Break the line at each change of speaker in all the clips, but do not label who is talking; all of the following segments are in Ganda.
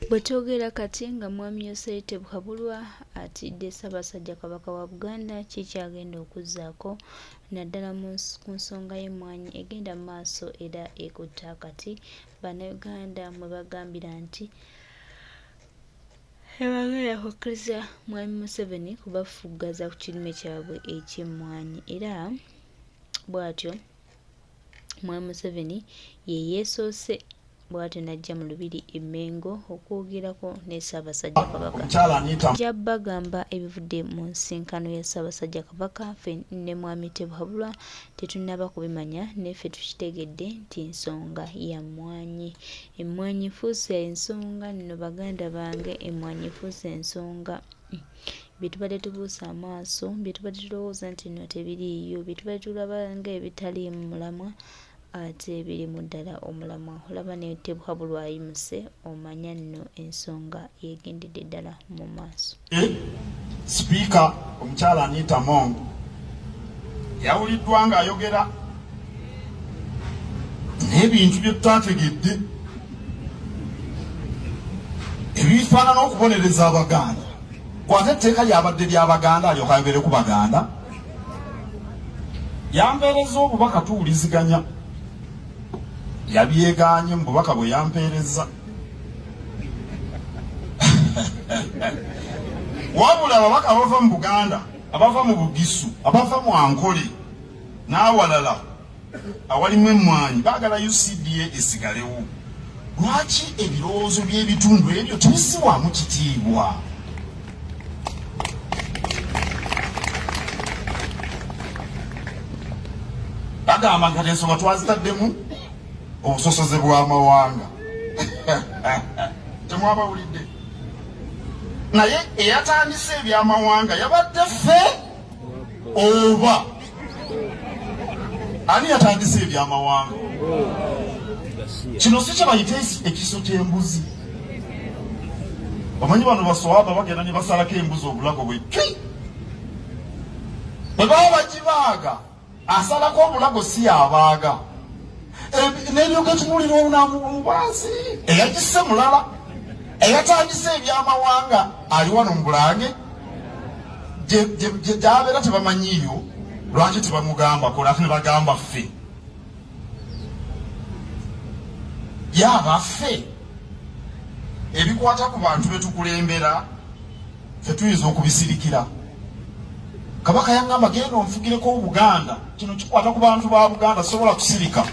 Bwetwogera kati nga mwami Museveni Wesonyiwe Atidde Ssaabasajja Kabaka wa Buganda kikyagenda okuzzaako naddala ku nsonga y'emmwanyi egenda mu maaso era ekutte akati Bannayuganda mwe bagambira nti tebagenda kukkiriza mwami Museveni kubafuggaza ku kirime kyabwe eky'emmwanyi era bw'atyo mwami Museveni ye yeesoose bw'atyo najja mu lubiri e Mengo okwogerako ne Ssaabasajja Kabaka gy'abba gamba ebivudde mu nsinkano ya Ssaabasajja Kabaka ffe ne mwami Wesonyiwe tetunnaba kubimanya neffe tukitegedde nti ensonga ya mmwanyi. Emmwanyi efuuse ensonga nno baganda bange, emmwanyi efuuse ensonga bye tubadde tubuusa amaaso, bye tubadde tulowooza nti nno tebiriiyo, bye tubadde tulaba ng'ebitaliimu mulamwa ate biri mu ddala omulamwa. Olaba ne Wesonyiwe ayimuse omanya nno ensonga yegendedde ddala mu maaso.
Sipiika omukyala Anita Among yawuliddwa ng'ayogera n'ebintu bye tutategedde ebifaanana okubonereza Abaganda. Kwate etteeka lyabadde ly'Abaganda alyoka ayogereko ku Baganda, yampeereza obubaka tuwuliziganya, yabyegaanye mu bubaka bwe yampeereza. Wabula ababaka abava mu Buganda, abava mu Bugisu, abava mu Ankole n'awalala awalimu emmwanyi baagala UCDA esigalewo. Lwaki ebirowoozo by'ebitundu ebyo tubissibwamu kitiibwa? Bagamba nti ensonga twazitaddemu obusosoze bw'amawanga. Temwabawulidde? Naye eyatandise ebyamawanga yabadde ffe oba ani yatandise ebyamawanga? Kino si kye bayita ekiso ky'embuzi. Bamanyi bano baswaba bagenda ne basalako embuzi obulago bwe twi. Bwe baba bagibaaga asalako obulago si yabaaga. N'eryoka etunulira obunamubazi eyagisse mulala, eyatandise ebyamawanga ali wano mu Bulange gy'abeera tebamanyiiyo. Lwaki tebamugamba kola ate ne bagamba ffe? Yaba ffe ebikwata ku bantu betukulembera ffe tuyinza okubisirikira. Kabaka yaŋŋamba genda onfugireko Buganda, kino kikwata ku bantu ba Buganda, sobola kusirika.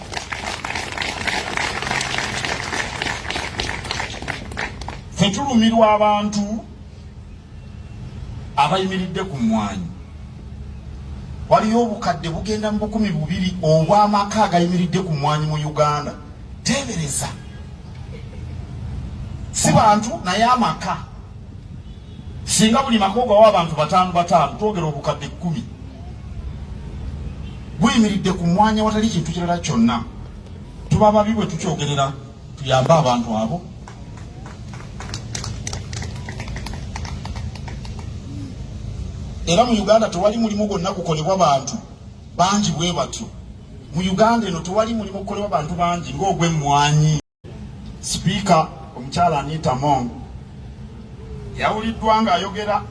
Ffe tulumirwa abantu abayimiridde ku mmwanyi. Waliyo obukadde bugenda mu 200 obw'amaka agayimiridde ku mmwanyi mu Uganda. Teebereza, si bantu naye amaka. Singa buli maka ogawa abantu 5 twogera obukadde 10 buyimiridde ku mwanya watali kintu kirala kyonna. Tuba babi bwe tukyogerera, tuyambe abantu abo. Era mu Uganda tewali mulimu gwonna gukolebwa bantu bangi bwe batyo. Mu Uganda eno tewali mulimu gukolebwa bantu bangi ng'ogw'emmwanyi. Sipiika omukyala Anita Among yawuliddwa ng'ayogera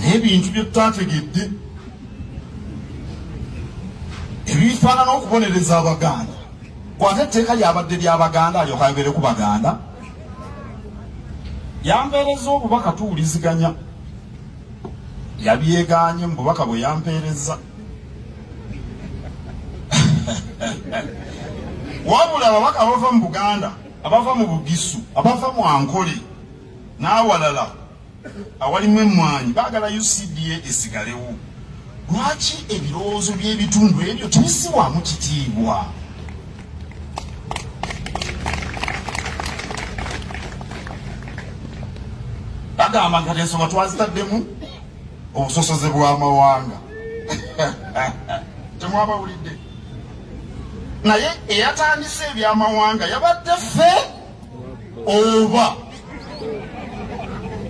n'ebintu bye tutategedde ebifaanana okubonereza Abaganda. Kwate etteeka lyabadde ly'Abaganda alyoka ayogereko ku Baganda, yampeereza obubaka tuwuliziganya, yabyegaanye mu bubaka bwe yampeereza. Wabula ababaka abava mu Buganda, abava mu Bugisu, abava mu Ankole n'awalala awalimu emmwanyi baagala UCDA esigalewo. Lwaki ebirowoozo by'ebitundu ebyo tubissibwamu kitiibwa? Bagamba nti ensonga twazitaddemu obusosoze bw'amawanga. Temwabawulidde? Naye eyatandise ebyamawanga yabadde ffe oba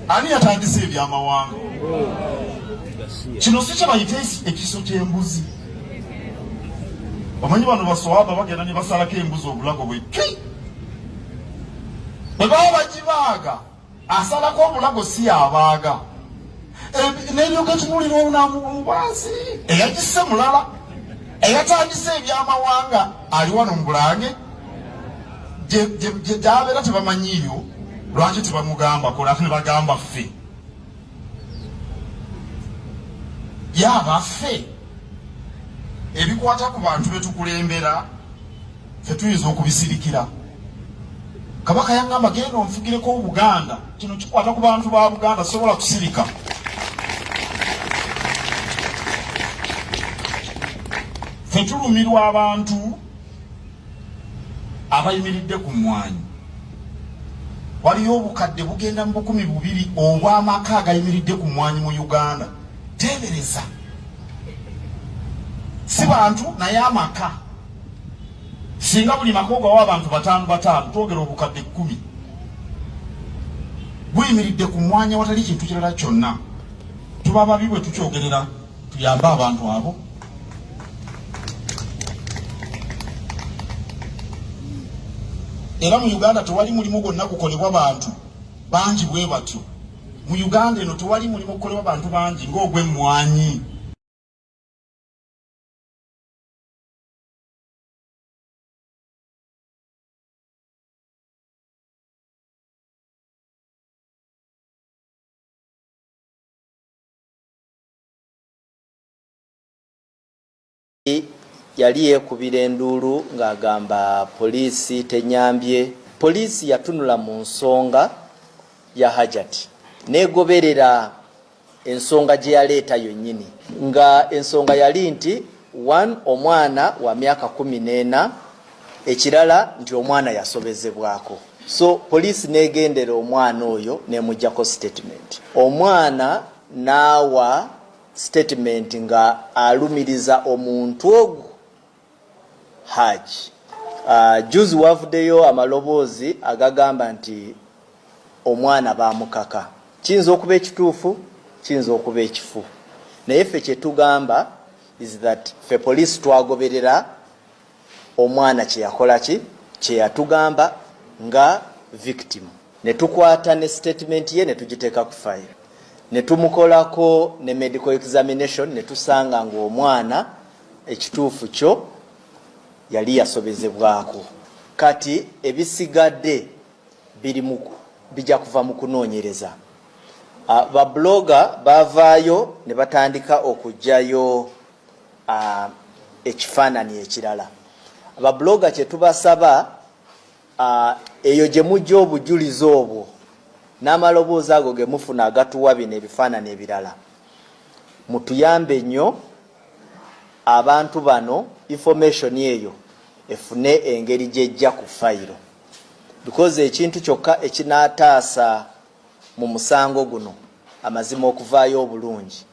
ani yatandise ebyamawanga? Kino si kye bayita ekiso ky'embuzi. Bamanyi bano baswaba bagenda ne basalako embuzi obulago bwe twi. bwe baba bagibaaga asalako obulago si yabaaga n'ebyoga tunulira omubaasi eyagisse mulala eyatandise ebyamawanga ali wano mu Bulange gyabeera tebamanyiiyo lwaki tebamugambako ate ne bagamba ffe yabaffe ebikwata ku bantu betukulembera ffe tuyinza okubisirikira. Kabaka yangamba genda onfugireko Buganda, kino kikwata ku bantu ba Buganda, sobola kusirika. Ffe tulumirwa abantu abayimiridde ku mmwanyi. Waliyo obukadde bugenda mu 200 obw'amaka agayimiridde ku mmwanyi mu Uganda. Tebereza si bantu naye amaka. Singa buli makoga w'abantu 5 twogera obukadde 10 buyimiridde ku mwanya watali kintu kirala kyonna, tuba babi bwe tukyogerera tuyambe abantu abo. Era mu Uganda tewali mulimu gwonna gukolebwa bantu bangi bwe batyo. Mu Uganda eno tewali mulimu gukolebwa bantu bangi ng'ogw'emmwanyi.
Yali yeekubira enduulu ng'agamba poliisi tenyambye. Poliisi yatunula mu nsonga ya Hajati neegoberera ensonga gye yaleeta yonnyini, nga ensonga yali nti 1 omwana wa myaka 14, ekirala nti omwana yasobezebwako. So poliisi neegendera omwana oyo neemuggyako statement. Omwana n'awa statement nga alumiriza omuntu ogwo Haji. Juzi wavuddeyo amaloboozi agagamba nti omwana bamukaka. Kiyinza okuba ekituufu, kiyinza okuba ekifu, naye ffe kye tugamba is that ffe poliisi twagoberera omwana kye yakola ki, kye yatugamba nga victim, ne tukwata ne statement ye ne tugiteeka ku file, ne tumukolako ne medical examination, ne tusanga ng'omwana ekituufu kyo yali yasobezebwako. Kati ebisigadde bijja kuva mu kunoonyereza. Ba blogger bavaayo ne batandika okujjayo ekifaananyi ekirala. Ba blogger kye tubasaba eyo gye mujja obujulizi obwo n'amaloboozi ago ge mufuna agatuwa bino ebifaananyi ebirala, mutuyambe nnyo abantu bano information eyo efune engeri gyejja ku fayiro, because ekintu kyokka ekinaataasa mu musango guno amazima okuvaayo obulungi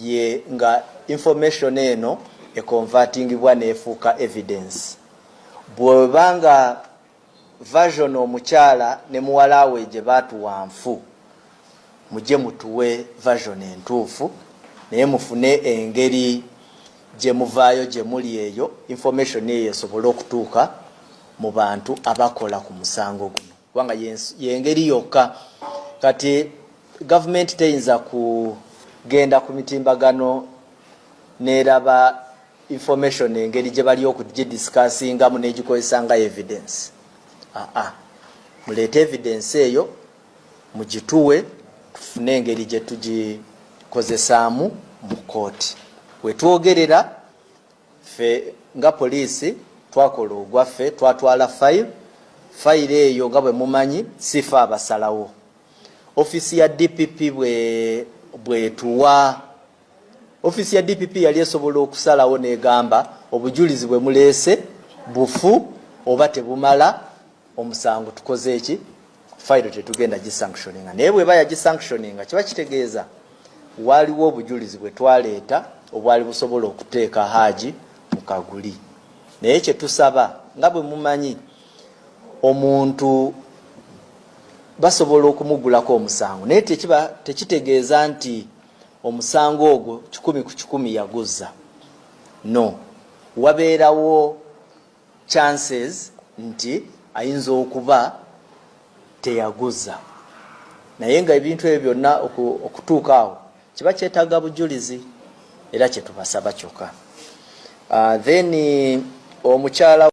ye nga information eno ekonvertingibwa neefuuka evidence. Bw'obanga version omukyala ne muwala we gye baatuwa nfu, mujje mutuwe version entuufu, naye mufune engeri gye muvaayo gye muli eyo information eyo esobole okutuuka mu bantu abakola ku musango guno, kubanga yengeri yokka. Kati government teyinza kugenda ku mitimbagano n'eraba information engeri gye bali okugidiscussingamu n'egikozesa nga evidence. Muleete evidence eyo mugituwe, tufune engeri gye tugikozesaamu mu kooti. Wetwogerera ffe nga poliisi twakola ogwaffe, twatwala fayiro eyo nga bwe mumanyi sifa abasalawo. Office ya DPP bwetuwa, office ya DPP yali esobola okusalawo negamba obujulizi bwe muleese bufu oba tebumala, omusango tukoze eki, fayiro tetugenda gisanctioninga. Naye bweba yagisanctioninga kiba kitegeeza waliwo obujulizi bwe twaleeta obwali busobola okuteeka Haji mu kaguli. Naye kye tusaba nga bwe mumanyi omuntu basobola okumugulako omusango, naye tekitegeeza nti omusango ogwo 100 ku 100 yaguzza. No, wabeerawo chances nti ayinza okuba teyaguza naye nga ebintu ebyo byonna okutuuka awo kiba kyetaaga bujulizi era kye tubasaba kyokka then omukyala